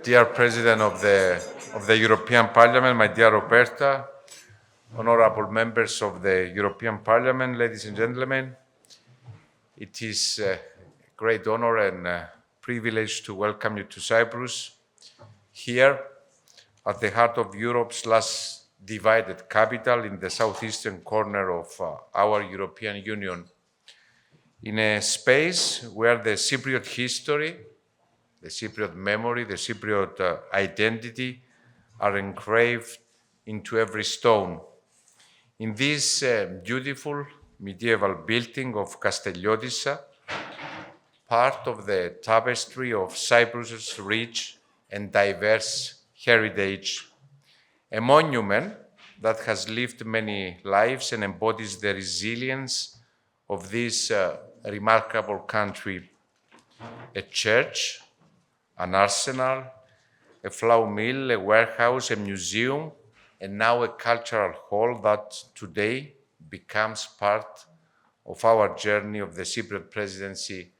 Dear President of the European Parliament, my dear Roberta, honorable members of the European Parliament, ladies and gentlemen, it is a great honor and privilege to welcome you to Cyprus, here at the heart of Europe's last divided capital in the southeastern corner of our European Union, in a space where the Cypriot history, the Cypriot memory, the Cypriot identity are engraved into every stone. In this beautiful medieval building of Kastelliotis, part of the tapestry of Cyprus's rich and diverse heritage, a monument that has lived many lives and embodies the resilience of this remarkable country. A church, an arsenal, a flour mill, a warehouse, a museum, and now a cultural hall that today becomes part of our journey of the Cypriot presidency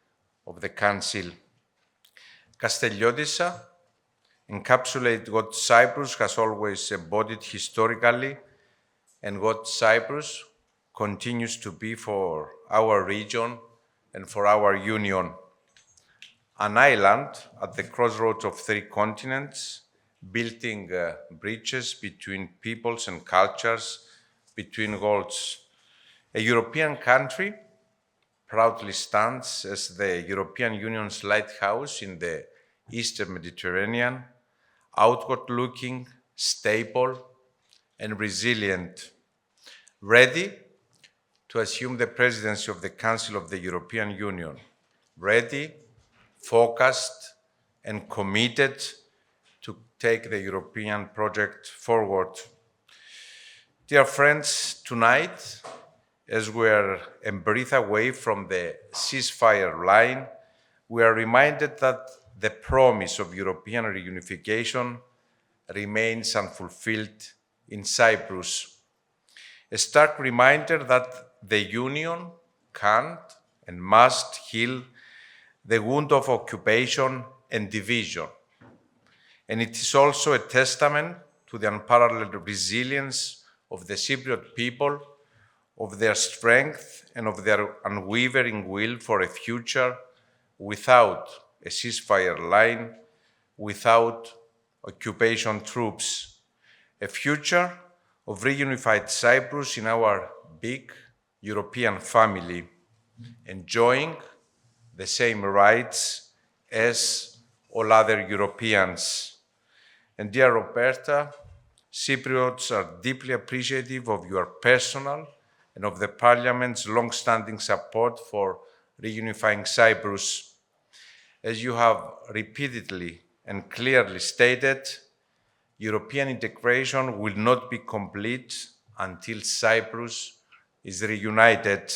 of the Council. Kastelliotis encapsulates what Cyprus has always embodied historically and what Cyprus continues to be for our region and for our union. An island at the crossroads of three continents, building bridges between peoples and cultures, between worlds. A European country proudly stands as the European Union's lighthouse in the Eastern Mediterranean, outward-looking, stable, and resilient, ready to assume the presidency of the Council of the European Union, ready, focused, and committed to take the European project forward. Dear friends, tonight, as we are a breath away from the ceasefire line, we are reminded that the promise of European reunification remains unfulfilled in Cyprus. A stark reminder that the Union can't and must heal the wound of occupation and division. And it is also a testament to the unparalleled resilience of the Cypriot people, of their strength and of their unwavering will for a future without a ceasefire line, without occupation troops. A future of reunified Cyprus in our big European family, enjoying the same rights as all other Europeans. And dear Roberta, Cypriots are deeply appreciative of your personal and of the Parliament's long-standing support for reunifying Cyprus. As you have repeatedly and clearly stated, European integration will not be complete until Cyprus is reunited.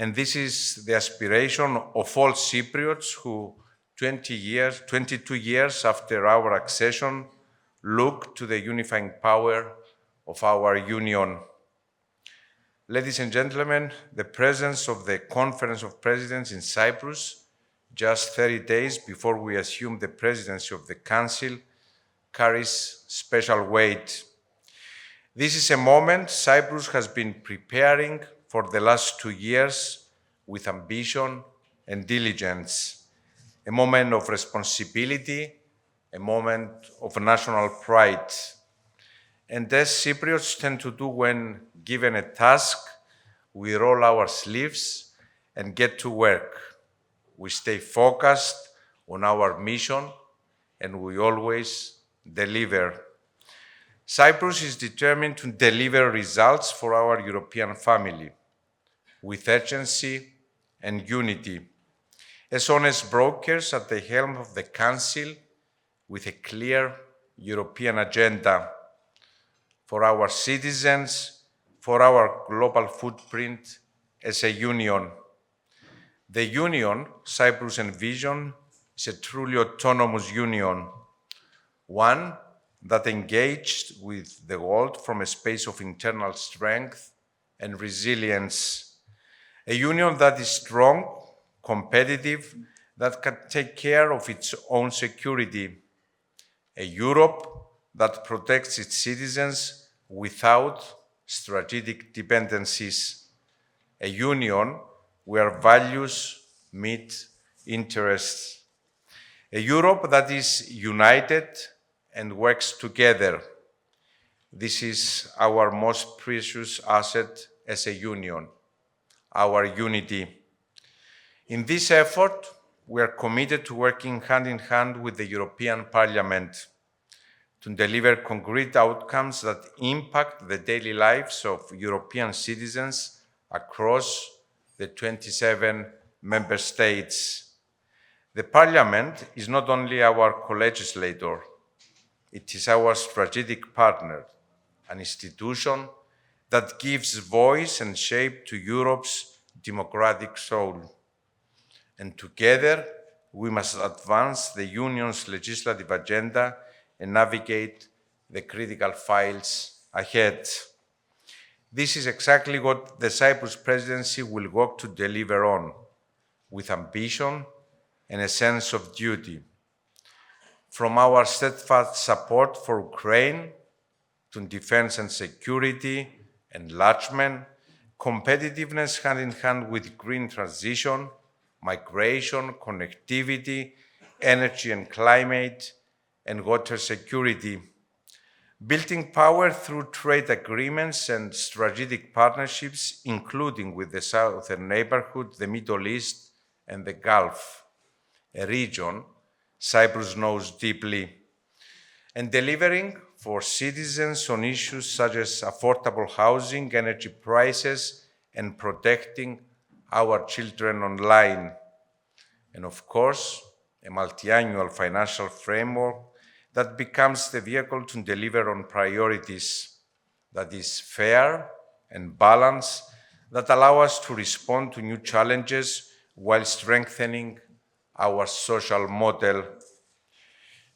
And this is the aspiration of all Cypriots who 22 years after our accession, look to the unifying power of our union. Ladies and gentlemen, the presence of the Conference of Presidents in Cyprus, just 30 days before we assume the presidency of the Council, carries special weight. This is a moment Cyprus has been preparing for the last 2 years with ambition and diligence. A moment of responsibility, a moment of national pride. And as Cypriots tend to do when given a task, we roll our sleeves and get to work. We stay focused on our mission and we always deliver. Cyprus is determined to deliver results for our European family with urgency and unity. As honest brokers at the helm of the Council with a clear European agenda for our citizens, for our global footprint as a union. The union Cyprus envisions is a truly autonomous union, one that engaged with the world from a space of internal strength and resilience, a union that is strong, competitive, that can take care of its own security, a Europe that protects its citizens without strategic dependencies, a union where values meet interests, a Europe that is united and works together. This is our most precious asset as a union, our unity. In this effort, we are committed to working hand in hand with the European Parliament to deliver concrete outcomes that impact the daily lives of European citizens across the 27 member states. The Parliament is not only our co-legislator, it is our strategic partner, an institution that gives voice and shape to Europe's democratic soul. And together, we must advance the Union's legislative agenda and navigate the critical files ahead. This is exactly what the Cyprus presidency will work to deliver on, with ambition and a sense of duty. From our steadfast support for Ukraine to defense and security, enlargement, competitiveness hand in hand with green transition, migration, connectivity, energy and climate, and water security. Building power through trade agreements and strategic partnerships, including with the southern neighborhood, the Middle East, and the Gulf, a region Cyprus knows deeply, and delivering for citizens on issues such as affordable housing, energy prices, and protecting our children online. And of course, a multi-annual financial framework that becomes the vehicle to deliver on priorities that is fair and balanced, that allow us to respond to new challenges while strengthening our social model.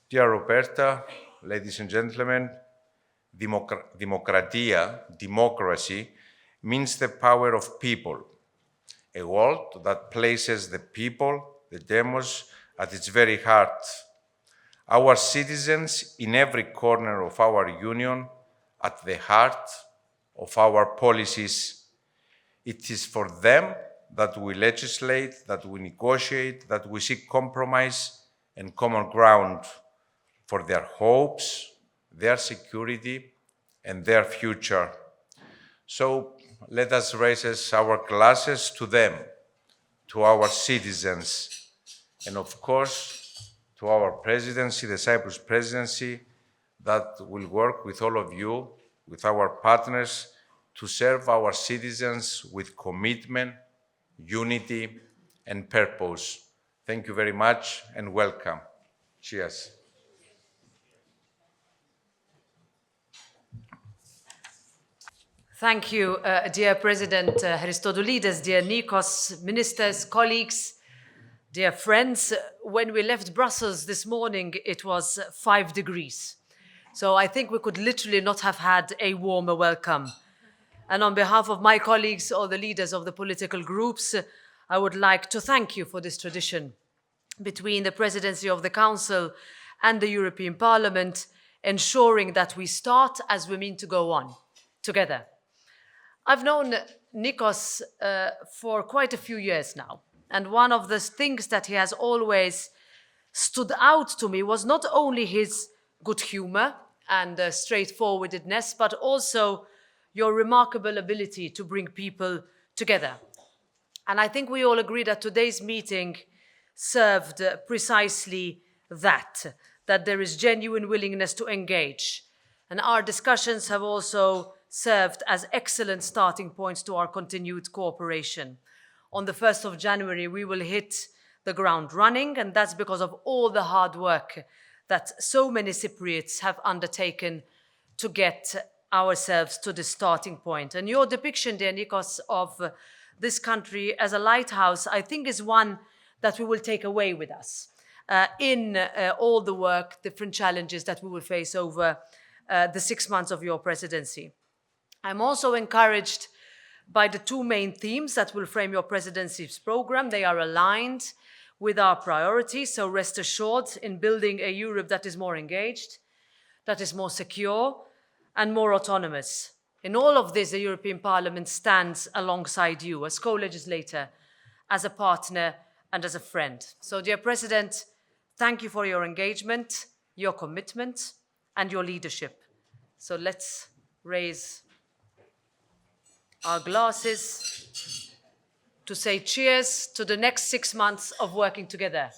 Dear Roberta, ladies and gentlemen, democracy means the power of people, a world that places the people, the demos, at its very heart. Our citizens in every corner of our union, at the heart of our policies. It is for them that we legislate, that we negotiate, that we seek compromise and common ground for their hopes, their security, and their future. So let us raise our glasses to them, to our citizens, and of course, to our presidency, the Cyprus presidency, that will work with all of you, with our partners, to serve our citizens with commitment, unity, and purpose. Thank you very much and welcome. Cheers. Thank you, dear President Christodoulides, dear Nikos, ministers, colleagues, dear friends. When we left Brussels this morning, it was 5 degrees. So I think we could literally not have had a warmer welcome. And on behalf of my colleagues, all the leaders of the political groups, I would like to thank you for this tradition between the presidency of the Council and the European Parliament, ensuring that we start as we mean to go on, together. I've known Nikos for quite a few years now, and one of the things that he has always stood out to me was not only his good humor and straightforwardness, but also your remarkable ability to bring people together. And I think we all agree that today's meeting served precisely that there is genuine willingness to engage. And our discussions have also served as excellent starting points to our continued cooperation. On the 1st of January, we will hit the ground running, and that's because of all the hard work that so many Cypriots have undertaken to get ourselves to the starting point. And your depiction, dear Nikos, of this country as a lighthouse, I think is one that we will take away with us in all the work, different challenges that we will face over the 6 months of your presidency. I'm also encouraged by the 2 main themes that will frame your presidency's program. They are aligned with our priorities, so rest assured in building a Europe that is more engaged, that is more secure and more autonomous. In all of this, the European Parliament stands alongside you as co-legislator, as a partner and as a friend. So, dear President, thank you for your engagement, your commitment and your leadership. So let's raise our glasses to say cheers to the next 6 months of working together.